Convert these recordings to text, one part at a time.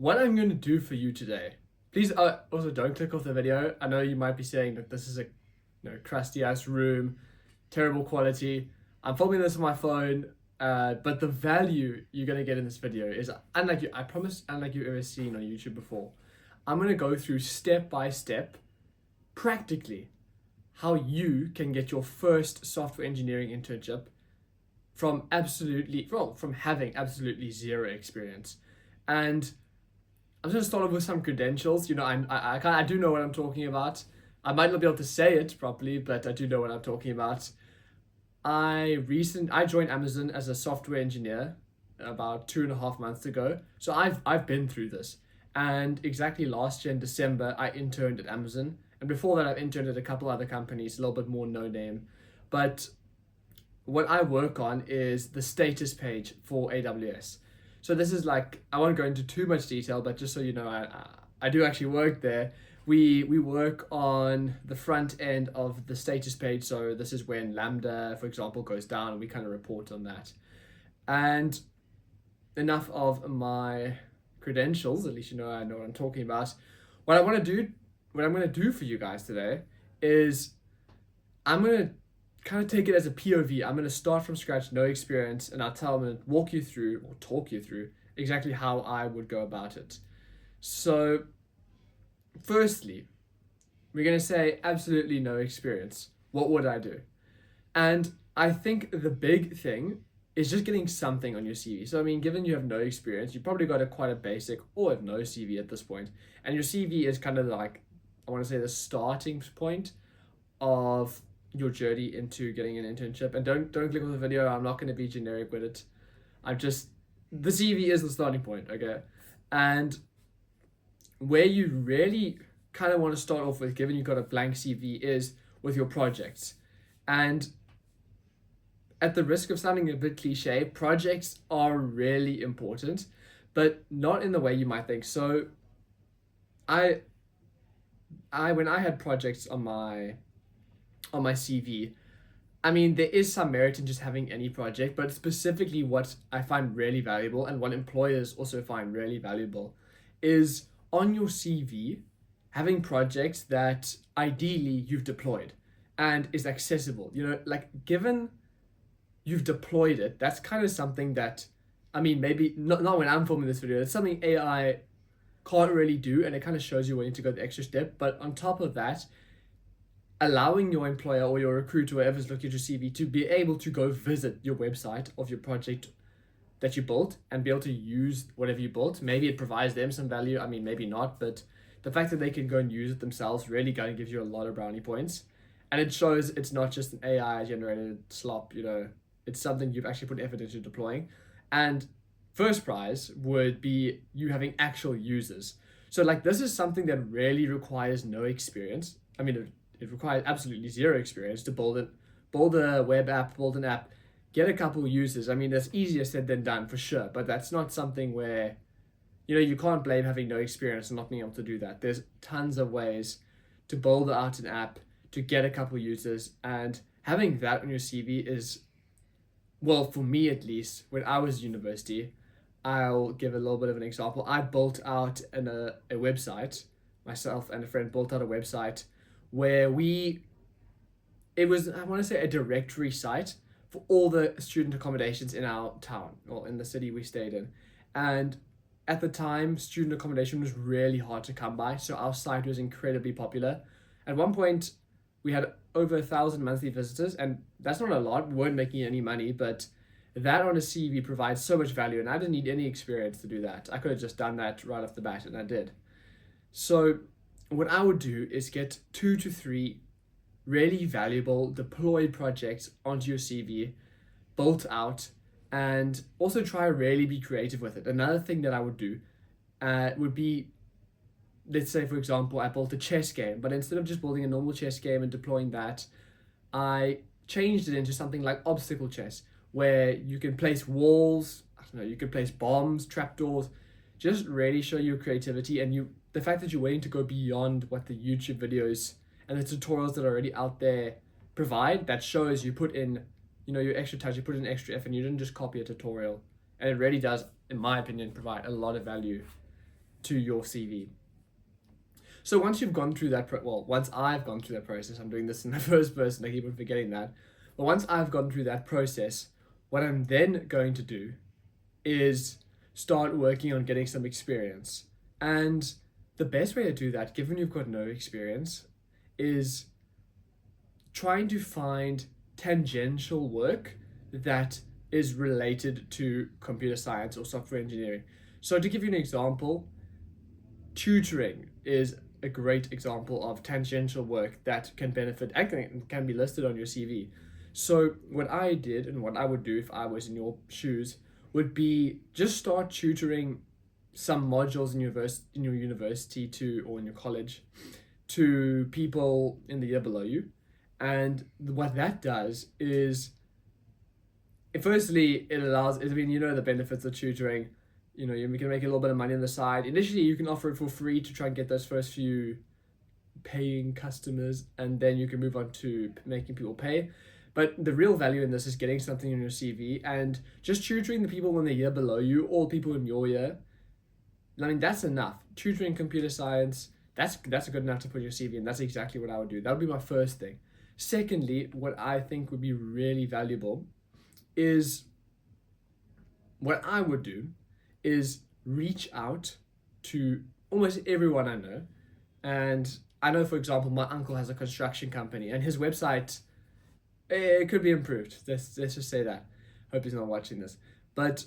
what I'm going to do for you today. Please also don't click off the video. I know you might be saying that this is a crusty ass room, terrible quality. I'm filming this on my phone, but the value you're going to get in this video is unlike I promise, unlike you've ever seen on YouTube before. I'm going to go through step by step, practically, how you can get your first software engineering internship from having absolutely zero experience. And I'm just gonna start off with some credentials. I do know what I'm talking about. I might not be able to say it properly, but I do know what I'm talking about. I joined Amazon as a software engineer about 2.5 months ago. So I've been through this. And exactly last year in December, I interned at Amazon. And before that, I've interned at a couple other companies, a little bit more no name. But what I work on is the status page for AWS. So this is like, I won't go into too much detail, but just so you know, I do actually work there. We work on the front end of the status page. So this is when Lambda, for example, goes down, and we kind of report on that. And enough of my credentials, at least I know what I'm talking about. What I'm going to do for you guys today is I'm going to kind of take it as a POV. I'm going to start from scratch, no experience, and I'm going to walk you through or talk you through exactly how I would go about it. So, firstly, we're going to say absolutely no experience. What would I do? And I think the big thing is just getting something on your CV. So, I mean, given you have no experience, you probably got quite a basic or have no CV at this point. And your CV is kind of like, I want to say, the starting point of your journey into getting an internship. And don't click on the video. I'm not going to be generic with it. The CV is the starting point, okay? And where you really kind of want to start off with, given you've got a blank CV, is with your projects. And at the risk of sounding a bit cliche, projects are really important, but not in the way you might think. So when I had projects on my CV, I mean, there is some merit in just having any project, but specifically what I find really valuable and what employers also find really valuable is on your CV, having projects that ideally you've deployed and is accessible. Like given you've deployed it, that's kind of something that, I mean, maybe not when I'm filming this video, it's something AI can't really do, and it kind of shows you where you need to go the extra step. But on top of that, allowing your employer or your recruiter, whoever's looking at your CV, to be able to go visit your website of your project that you built and be able to use whatever you built. Maybe it provides them some value. I mean, maybe not, but the fact that they can go and use it themselves really kind of gives you a lot of brownie points. And it shows it's not just an AI generated slop, it's something you've actually put effort into deploying. And first prize would be you having actual users. So like this is something that really requires no experience. I mean, it requires absolutely zero experience to build a web app, build an app, get a couple users. I mean, that's easier said than done for sure, but that's not something where, you can't blame having no experience and not being able to do that. There's tons of ways to build out an app, to get a couple users, and having that on your CV is, well, for me at least, when I was at university, I'll give a little bit of an example. I built out a website, myself and a friend built out a website where it was, I want to say, a directory site for all the student accommodations in our town or in the city we stayed in. And at the time, student accommodation was really hard to come by, so our site was incredibly popular. At one point, we had over 1,000 monthly visitors, and that's not a lot. We weren't making any money, but that on a CV provides so much value, and I didn't need any experience to do that. I could have just done that right off the bat, and I did. So what I would do is get 2 to 3 really valuable deployed projects onto your CV, built out, and also try to really be creative with it. Another thing that I would do would be, let's say, for example, I built a chess game, but instead of just building a normal chess game and deploying that, I changed it into something like obstacle chess, where you can place walls, you can place bombs, trapdoors, just really show your creativity and the fact that you're willing to go beyond what the YouTube videos and the tutorials that are already out there provide. That shows you put in, your extra touch, you put in extra effort, and you didn't just copy a tutorial. And it really does, in my opinion, provide a lot of value. to your CV. So once you've gone through that, once I've gone through that process, I'm doing this in the first person, I keep on forgetting that. But once I've gone through that process, what I'm then going to do is start working on getting some experience. And the best way to do that, given you've got no experience, is trying to find tangential work that is related to computer science or software engineering. So to give you an example, tutoring is a great example of tangential work that can benefit and can be listed on your CV. So what I did and what I would do if I was in your shoes would be just start tutoring some modules in your university to, or in your college, to people in the year below you. And what that does is, firstly, it allows, I mean, the benefits of tutoring. You can make a little bit of money on the side. Initially, you can offer it for free to try and get those first few paying customers, and then you can move on to making people pay. But the real value in this is getting something in your CV and just tutoring the people in the year below you or people in your year. I mean, that's enough. Tutoring computer science, that's good enough to put in your CV, and that's exactly what I would do. That would be my first thing. Secondly, what I think would be really valuable is, what I would do is reach out to almost everyone I know. And I know, for example, my uncle has a construction company, and his website, it could be improved. Let's just say that. Hope he's not watching this. But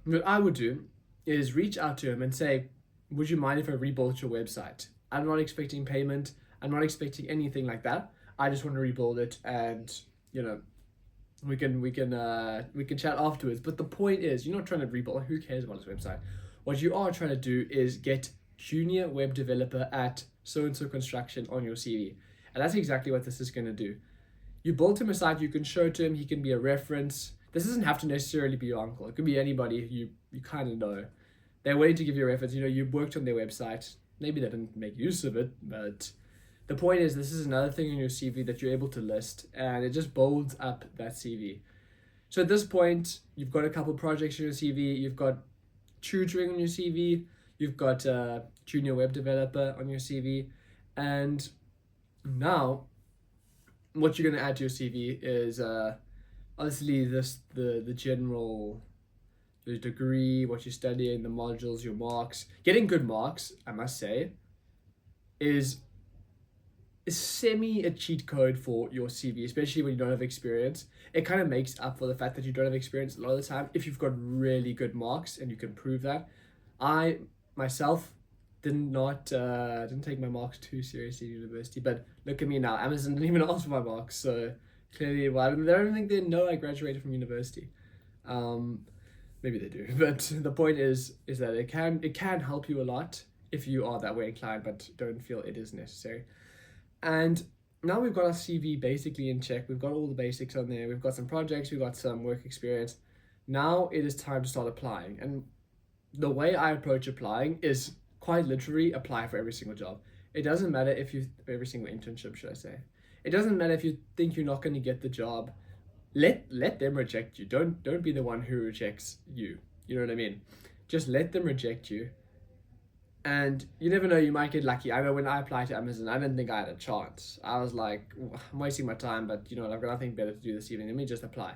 what I would do is reach out to him and say, would you mind if I rebuilt your website? I'm not expecting payment. I'm not expecting anything like that. I just want to rebuild it, and we can chat afterwards. But the point is, you're not trying to rebuild. Who cares about his website? What you are trying to do is get junior web developer at so-and-so construction on your CV. And that's exactly what this is going to do. You built him a site you can show to him. He can be a reference. This doesn't have to necessarily be your uncle. It could be anybody you kind of know. They're waiting to give you a reference. You worked on their website. Maybe they didn't make use of it, but the point is, this is another thing in your CV that you're able to list, and it just builds up that CV. So at this point, you've got a couple projects in your CV. You've got tutoring on your CV. You've got junior web developer on your CV. And now, what you're going to add to your CV is obviously the general, the degree, what you're studying, the modules, your marks. Getting good marks, I must say, is a cheat code for your CV, especially when you don't have experience. It kind of makes up for the fact that you don't have experience a lot of the time if you've got really good marks and you can prove that. I myself didn't take my marks too seriously at university, but look at me now. Amazon didn't even ask for my marks, so clearly, I don't think they know I graduated from university. Maybe they do, but the point is that it can help you a lot if you are that way inclined, but don't feel it is necessary. And now we've got our CV basically in check. We've got all the basics on there. We've got some projects. We've got some work experience. Now it is time to start applying. And the way I approach applying is quite literally apply for every single job. It doesn't matter every single internship, should I say. It doesn't matter if you think you're not going to get the job. Let them reject you. Don't be the one who rejects you. You know what I mean? Just let them reject you. And you never know, you might get lucky. I know when I applied to Amazon, I didn't think I had a chance. I was like, I'm wasting my time, but I've got nothing better to do this evening. Let me just apply.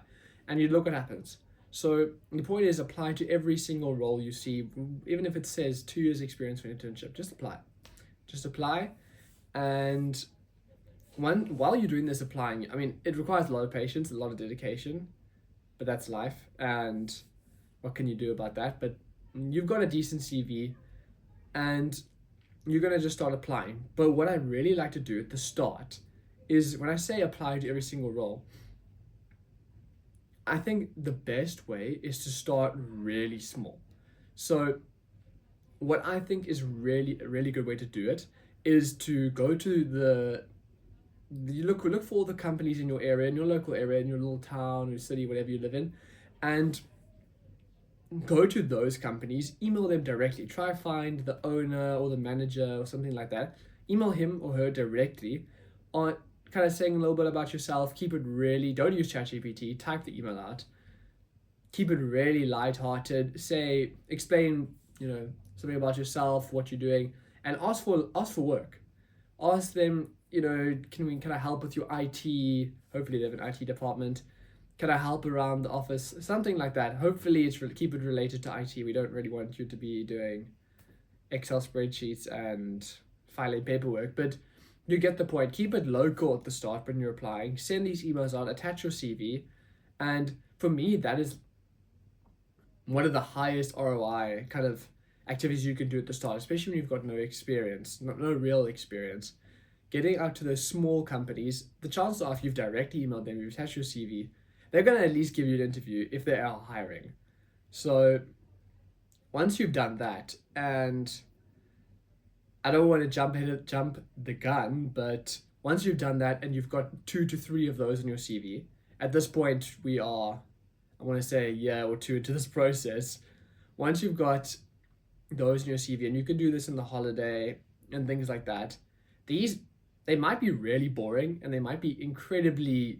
And you look what happens. So the point is, apply to every single role you see, even if it says 2 years experience for an internship, just apply. Just apply. And while you're doing this applying, I mean, it requires a lot of patience, a lot of dedication, but that's life. And what can you do about that? But you've got a decent CV, and you're going to just start applying. But what I really like to do at the start is, when I say apply to every single role, I think the best way is to start really small. So what I think is really a really good way to do it is to go to you look for all the companies in your area, in your local area, in your little town or city, whatever you live in, and go to those companies, email them directly. Try to find the owner or the manager or something like that. Email him or her directly, on kind of saying a little bit about yourself. Keep it really, don't use ChatGPT, type the email out. Keep it really lighthearted. Explain, something about yourself, what you're doing, and ask for work. Ask them, can I help with your IT? Hopefully they have an IT department. Can I help around the office? Something like that. Hopefully keep it related to IT. We don't really want you to be doing Excel spreadsheets and filing paperwork, but you get the point. Keep it local at the start when you're applying. Send these emails out, attach your CV, and for me, that is one of the highest ROI kind of activities you can do at the start, especially when you've got no experience, no real experience. Getting out to those small companies, the chances are if you've directly emailed them, you've attached your CV, they're going to at least give you an interview if they are hiring. So once you've done that, and I don't want to jump the gun, but once you've done that and you've got 2 to 3 of those in your CV, at this point we are, I want to say a year or two into this process. Once you've got those in your CV, and you can do this in the holiday and things like that, they might be really boring and they might be incredibly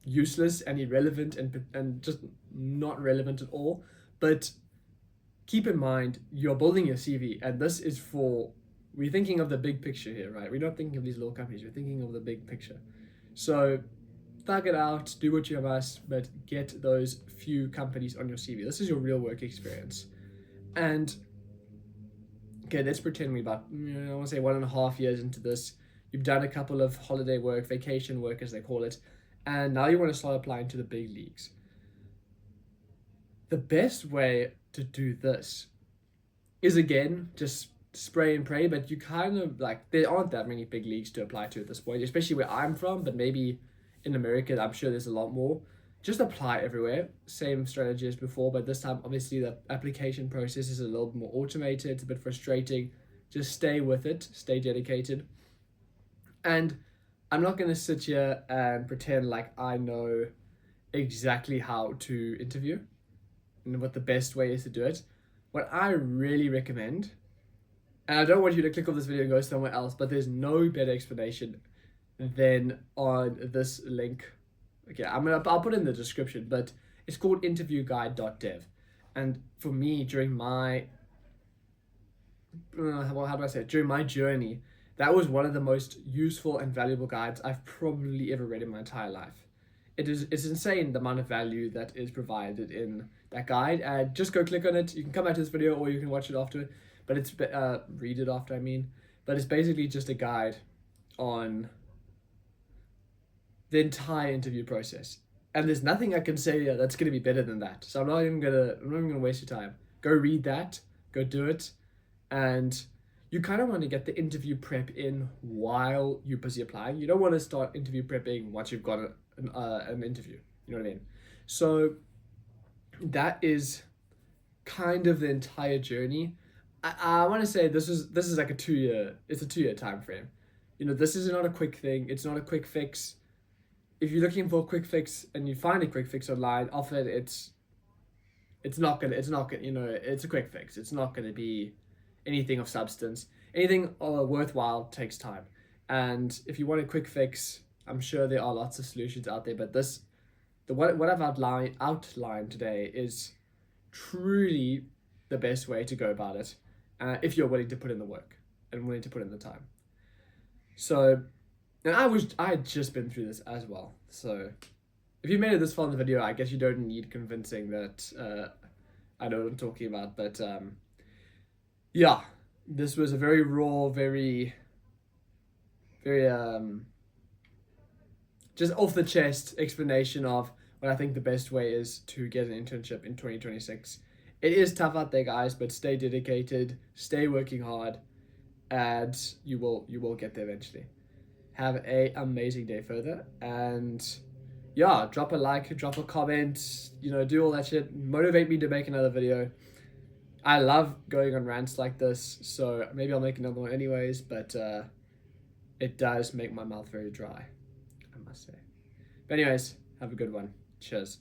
useless and irrelevant and just not relevant at all. But keep in mind, you're building your CV, and this is we're thinking of the big picture here, right? We're not thinking of these little companies, we're thinking of the big picture. So thug it out, do what you must, but get those few companies on your CV. This is your real work experience. And okay, let's pretend we're about, I want to say 1.5 years into this. You've done a couple of holiday work, vacation work as they call it, and now you want to start applying to the big leagues. The best way to do this is, again, just spray and pray, but you kind of there aren't that many big leagues to apply to at this point, especially where I'm from, but maybe in America, I'm sure there's a lot more. Just apply everywhere. Same strategy as before, but this time, obviously, the application process is a little bit more automated. It's a bit frustrating. Just stay with it. Stay dedicated. And I'm not going to sit here and pretend like I know exactly how to interview and what the best way is to do it. What I really recommend, and I don't want you to click off this video and go somewhere else, but there's no better explanation than on this link. Okay, I'll put it in the description, but it's called interviewguide.dev. And for me, during my during my journey, that was one of the most useful and valuable guides I've probably ever read in my entire life. It's insane the amount of value that is provided in that guide. And just go click on it. You can come back to this video or you can watch it after. But it's read it after, I mean. But it's basically just a guide on the entire interview process. And there's nothing I can say that's going to be better than that. So I'm not even gonna waste your time. Go read that. Go do it. And you kind of want to get the interview prep in while you're busy applying. You don't want to start interview prepping once you've got an interview. You know what I mean? So that is kind of the entire journey. I want to say this is like it's a 2-year time frame. This is not a quick thing. It's not a quick fix. If you're looking for a quick fix and you find a quick fix online, often it's a quick fix. It's not gonna be anything of substance. Anything worthwhile takes time. And if you want a quick fix, I'm sure there are lots of solutions out there, but what I've outlined today is truly the best way to go about it, if you're willing to put in the work and willing to put in the time. So, and I had just been through this as well. So if you made it this far in the video, I guess you don't need convincing that I know what I'm talking about. But yeah, this was a very raw, very just off the chest explanation of what I think the best way is to get an internship in 2026. It is tough out there, guys, but stay dedicated, stay working hard, and you will get there eventually. Have an amazing day further, and yeah, drop a like, drop a comment, do all that shit. Motivate me to make another video. I love going on rants like this, so maybe I'll make another one anyways, but it does make my mouth very dry, I must say. But anyways, have a good one. Cheers.